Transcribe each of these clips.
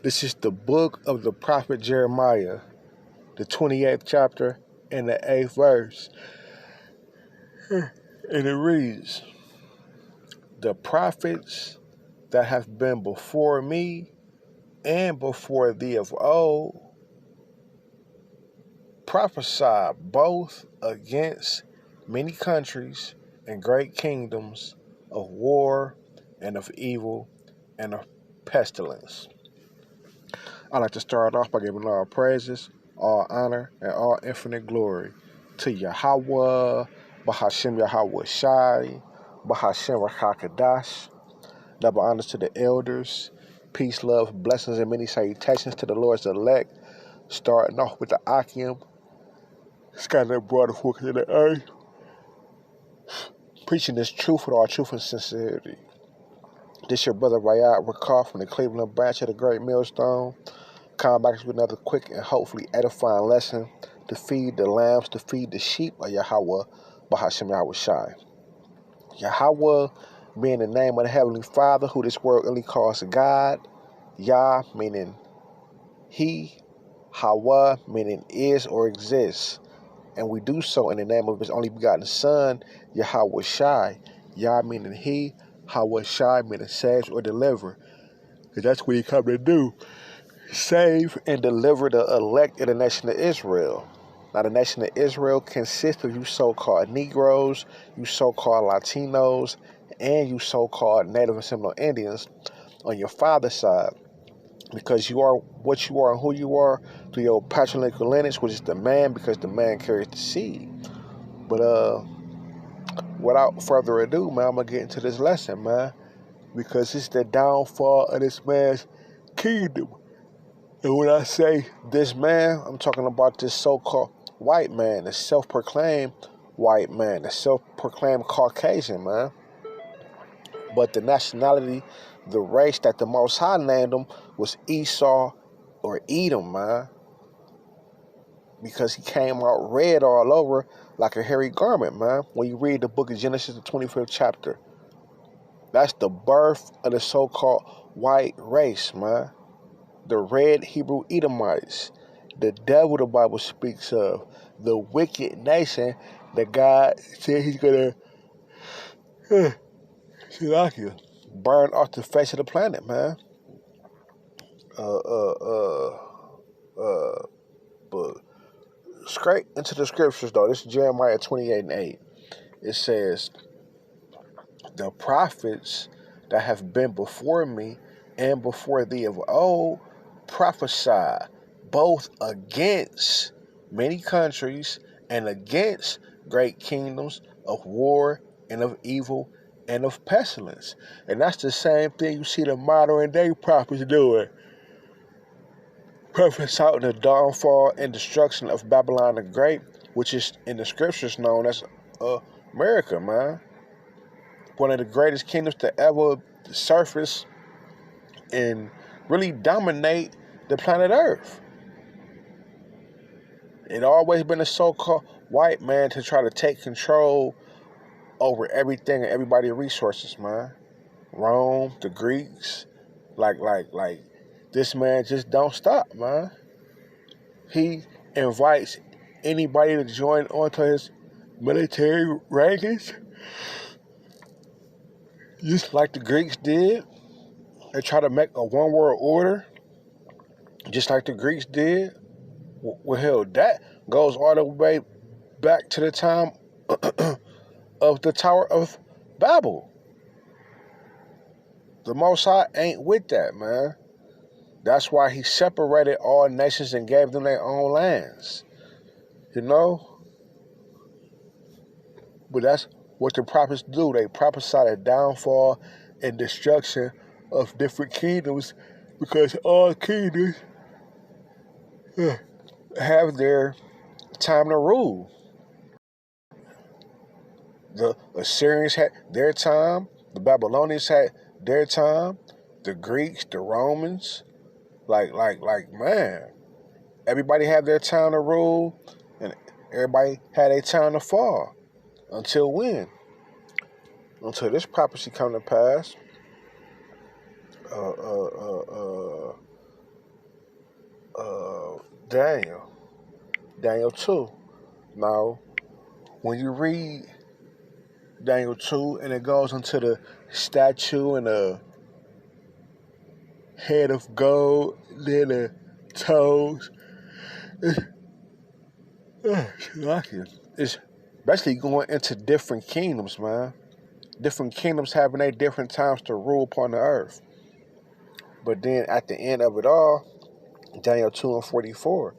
This is the book of the prophet Jeremiah, the 28th chapter and the 8th verse. And it reads, "The prophets that have been before me and before thee of old prophesied both against many countries and great kingdoms of war and of evil and of pestilence." I'd like to start off by giving all praises, all honor, and all infinite glory to Yahweh, Bahashem Yahweh Shai, Bahashem Rakakadash. Double honors to the elders. Peace, love, blessings, and many salutations to the Lord's elect. Starting off with the Akim, scattered broad forth to the earth. Preaching this truth with all truth and sincerity. This your brother Rayad Rakar from the Cleveland branch of the Great Millstone. Come back with another quick and hopefully edifying lesson to feed the lambs, to feed the sheep of Yahweh, Bahashem Yahweh Shai. Yahweh being the name of the Heavenly Father, who this world really calls God. Yah meaning He, Hawa meaning is or exists. And we do so in the name of His only begotten Son, Yahweh Shai. Yah meaning He, Hawa Shai meaning saves or deliver. Because that's what He come to do. Save and deliver the elect of the nation of Israel. Now, the nation of Israel consists of you so-called Negroes, you so-called Latinos, and you so-called Native and Seminole Indians on your father's side. Because you are what you are and who you are through your patrilineal lineage, which is the man, because the man carries the seed. But without further ado, man, I'm going to get into this lesson, man. Because it's the downfall of this man's kingdom. And when I say this man, I'm talking about this so-called white man, the self-proclaimed white man, the self-proclaimed Caucasian, man. But the nationality, the race that the Most High named him was Esau or Edom, man. Because he came out red all over like a hairy garment, man. When you read the book of Genesis, the 25th chapter. That's the birth of the so-called white race, man. The red Hebrew Edomites, the devil the Bible speaks of, the wicked nation that God said He's gonna burn off the face of the planet, man. But straight into the scriptures though. This is Jeremiah 28:8. It says, "The prophets that have been before me and before thee of old prophesy both against many countries and against great kingdoms of war and of evil and of pestilence." And that's the same thing you see the modern day prophets doing. Prophesying the downfall and destruction of Babylon the Great, which is in the scriptures known as America, man. One of the greatest kingdoms to ever surface and really dominate the planet Earth. It always been a so-called white man to try to take control over everything and everybody's resources, man. Rome, the Greeks, like this man just don't stop, man. He invites anybody to join onto his military rankings, just like the Greeks did. They try to make a one world order, just like the Greeks did. Well, hell, that goes all the way back to the time of the Tower of Babel. The Most High ain't with that, man. That's why He separated all nations and gave them their own lands. You know? But that's what the prophets do. They prophesy the downfall and destruction of different kingdoms, because all kingdoms have their time to rule. The Assyrians had their time. The Babylonians had their time. The Greeks, the Romans. Like, man. Everybody had their time to rule, and everybody had their time to fall. Until when? Until this prophecy come to pass. Daniel. Daniel 2. Now, when you read Daniel 2 and it goes into the statue and the head of gold, then the toes, it's basically going into different kingdoms, man. Different kingdoms having their different times to rule upon the earth. But then at the end of it all, Daniel 2 and 44,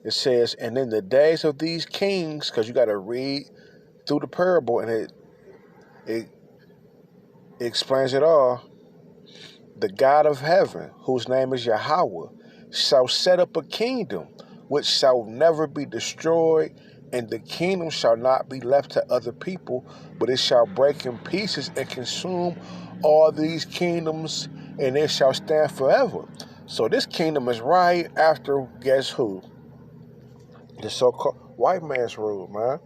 it says, and in the days of these kings, because you got to read through the parable and it explains it all, the God of heaven, whose name is Yahweh, shall set up a kingdom which shall never be destroyed, and the kingdom shall not be left to other people, but it shall break in pieces and consume all these kingdoms, and it shall stand forever. So this kingdom is right after, guess who? The so-called white man's rule, man.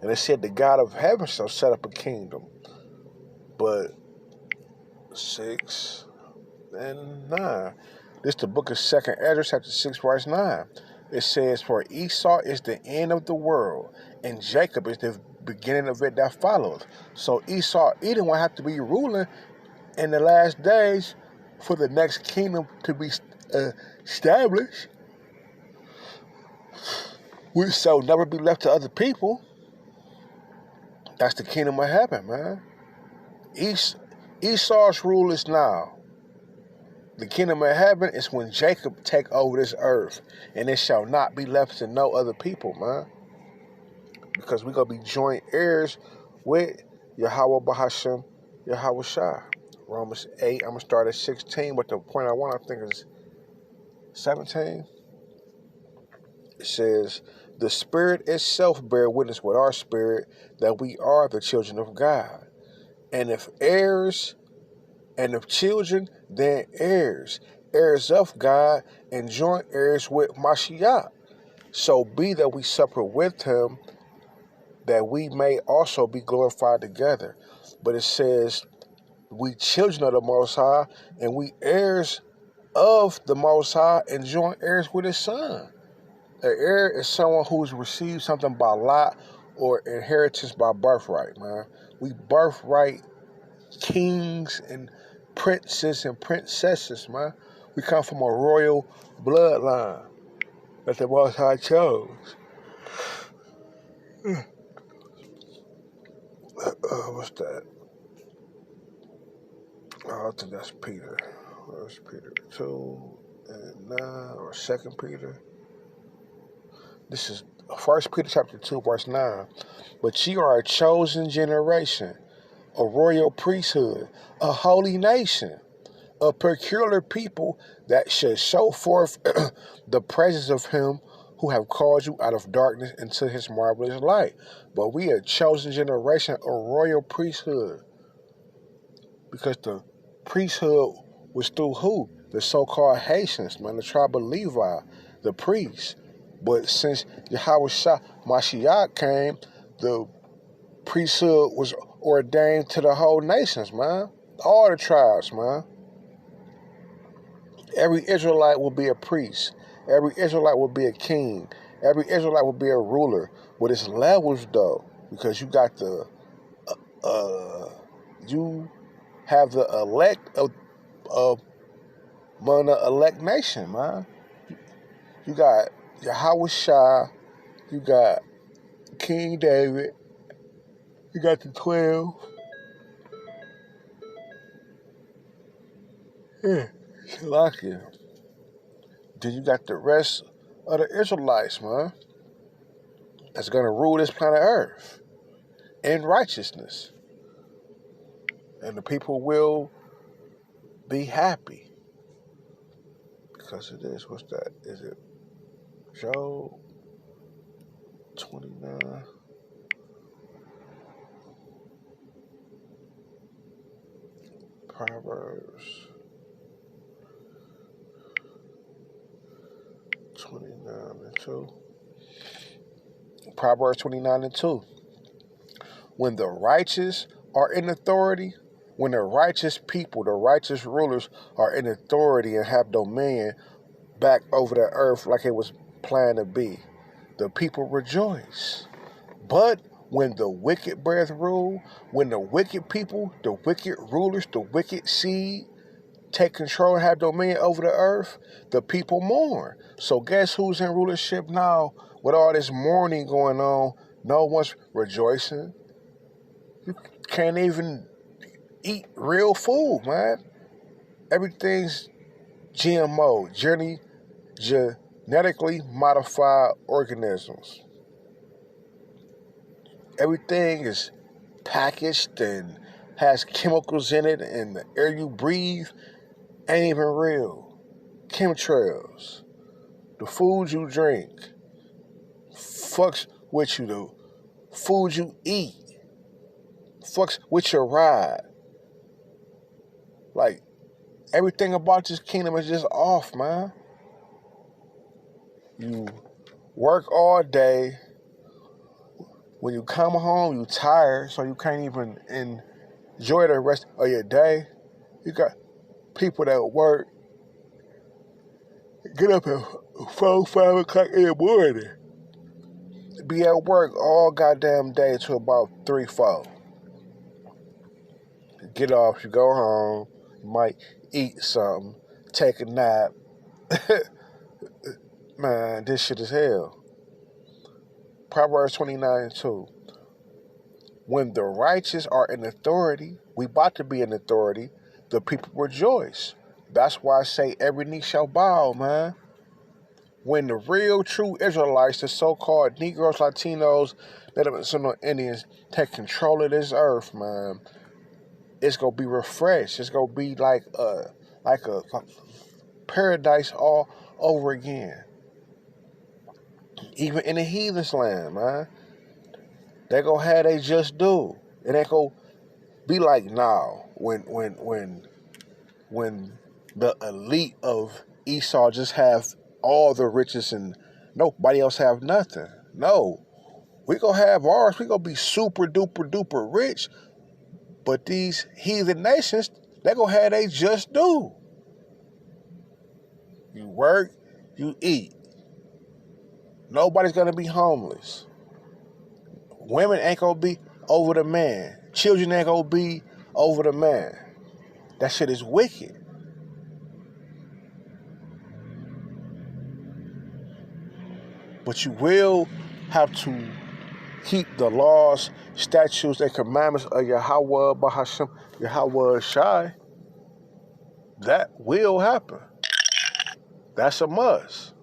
And it said the God of heaven shall set up a kingdom. But 6 and 9. This the book of 2nd Ezra, chapter 6, verse 9. It says, for Esau is the end of the world, and Jacob is the beginning of it that follows. So Esau, Edom will have to be ruling in the last days for the next kingdom to be established, which shall never be left to other people. That's the kingdom of heaven, man. Esau's rule is now. The kingdom of heaven is when Jacob take over this earth, and it shall not be left to no other people, man. Because we're going to be joint heirs with Yahweh Bahashem, Yahweh Shah. Romans 8, I'm going to start at 16, but the point I want, I think, is 17. It says, the Spirit itself bear witness with our spirit that we are the children of God. And if heirs, and if children, then heirs, heirs of God, and joint heirs with Mashiach. So be that we suffer with him, that we may also be glorified together. But it says, we children of the Most High, and we heirs of the Most High, and joint heirs with his Son. An heir is someone who's received something by lot or inheritance by birthright, man. We birthright kings and princes and princesses, man. We come from a royal bloodline that the Most High chose. What's that? Oh, I think that's Peter. Where's Peter? 2 and 9, or 2nd Peter? This is 1 Peter chapter 2, verse 9. But ye are a chosen generation, a royal priesthood, a holy nation, a peculiar people that should show forth the praises of him who have called you out of darkness into his marvelous light. But we a chosen generation, a royal priesthood. Because the priesthood was through who? The so-called Haitians, man, the tribe of Levi, the priests. But since Yahweh Shah Mashiach came, the priesthood was ordained to the whole nations, man. All the tribes, man. Every Israelite will be a priest. Every Israelite will be a king. Every Israelite will be a ruler. But it's levels, though, because you got the, you have the elect of among the elect nation, man. You got Yahweh Shah, you got King David, you got the 12. Yeah, Shalakia. Then you got the rest of the Israelites, man, that's going to rule this planet Earth in righteousness. And the people will be happy. Because it is, what's that? Is it Job 29? Proverbs 29 and 2. Proverbs 29 and 2. When the righteous are in authority, when the righteous people, the righteous rulers are in authority and have dominion, back over the earth like it was planned to be. The people rejoice. But when the wicked brethren rule, when the wicked people, the wicked rulers, the wicked seed take control and have dominion over the earth, the people mourn. So guess who's in rulership now? With all this mourning going on, no one's rejoicing. You can't even eat real food, man. Everything's GMO, genetically modified organisms. Everything is packaged and has chemicals in it, and the air you breathe ain't even real. Chemtrails. The food you drink fucks with you. The food you eat fucks with your ride. Like, everything about this kingdom is just off, man. You work all day. When you come home, you tired, so you can't even enjoy the rest of your day. You got people that work, get up at 4, 5 o'clock in the morning, be at work all goddamn day till about 3, 4. Get off, you go home, you might eat something, take a nap. Man, this shit is hell. Proverbs 29:2. When the righteous are in authority, we about to be in authority, the people rejoice. That's why I say every knee shall bow, man. When the real, true Israelites, the so-called Negroes, Latinos, Native Indians, take control of this earth, man, it's gonna be refreshed. It's gonna be like a paradise all over again. Even in the heathen's land, man. They gonna have they just do. It ain't gonna be like now when the elite of Esau just have all the riches and nobody else have nothing. No. We gonna have ours. We gonna be super duper duper rich. But these heathen nations, they gonna have they just do. You work, you eat. Nobody's gonna be homeless. Women ain't gonna be over the man. Children ain't gonna be over the man. That shit is wicked. But you will have to keep the laws, statutes, and commandments of Yahweh Bahashem, Yahweh Shai. That will happen. That's a must.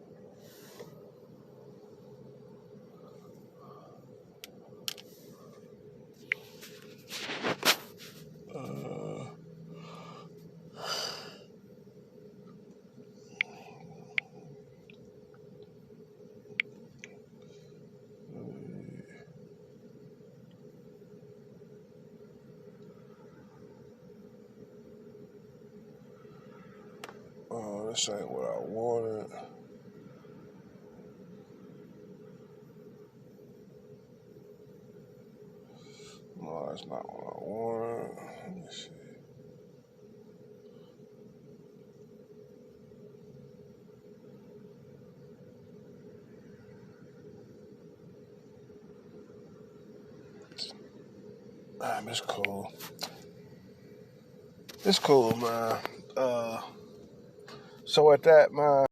This ain't what I wanted. No, that's not what I wanted. Let me see. It's cool. It's cool, man. So at that, man,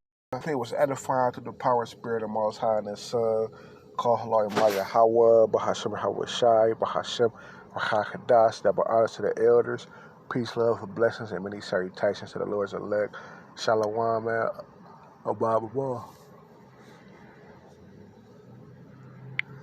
it was edifying through the power and spirit of Most High and His Son, called Halal Maya Hawa, Bahashem Hawa Shai, Bahashem Rahakadas, that were honors to the elders. Peace, love, and blessings, and many salutations to the Lord's elect. Shalom, man. Abba.